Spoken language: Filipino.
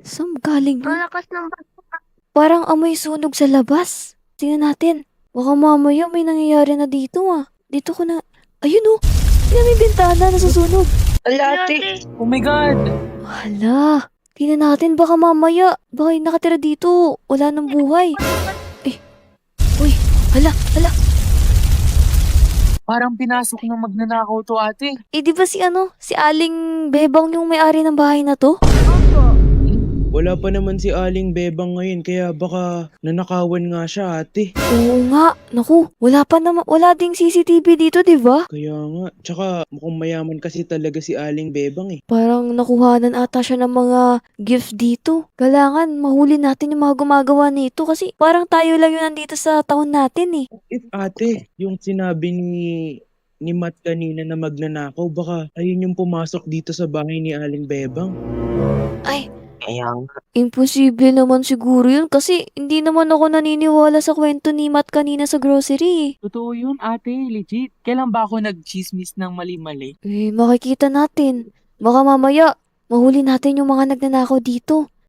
Saan galing yun? Malakas ng bato. Parang amoy sunog sa labas. Tingnan natin. Baka mamaya may nangyayari na dito ah. Dito ko na... Ayun oh! Tingnan may bintana nasusunog. Ala, Ate, ate. Oh my God. Hala. Tingnan natin baka mamaya. Baka yung nakatira dito. Wala nang buhay. Eh. Uy. Hala. Hala. Parang pinasok ng magnanakaw to, ate. Eh di ba si ano? Si Aling Bebang yung may-ari ng bahay na to? opo. Wala pa naman si Aling Bebang ngayon kaya baka nanakawan nga siya ate. Oo nga. Naku. Wala pa naman. Wala ding CCTV dito, di ba? Kaya nga, tsaka mukhang mayaman kasi talaga si Aling Bebang eh. Parang nakuhanan ata siya ng mga gift dito. Kailangan mahuli natin yung mga gumagawa nito kasi parang tayo lang yun nandito sa taon natin eh. If ate, yung sinabi ni Matt kanina na magnanakaw, baka ayun yung pumasok dito sa bahay ni Aling Bebang. Ay, Kaya nga. imposible naman siguro yun kasi hindi naman ako naniniwala sa kwento ni Matt kanina sa grocery. Totoo yun, ate. Legit. Kailan ba ako nag-chismis ng mali-mali? Eh, makikita natin. Baka mamaya, mahuli natin yung mga nagnanakaw dito.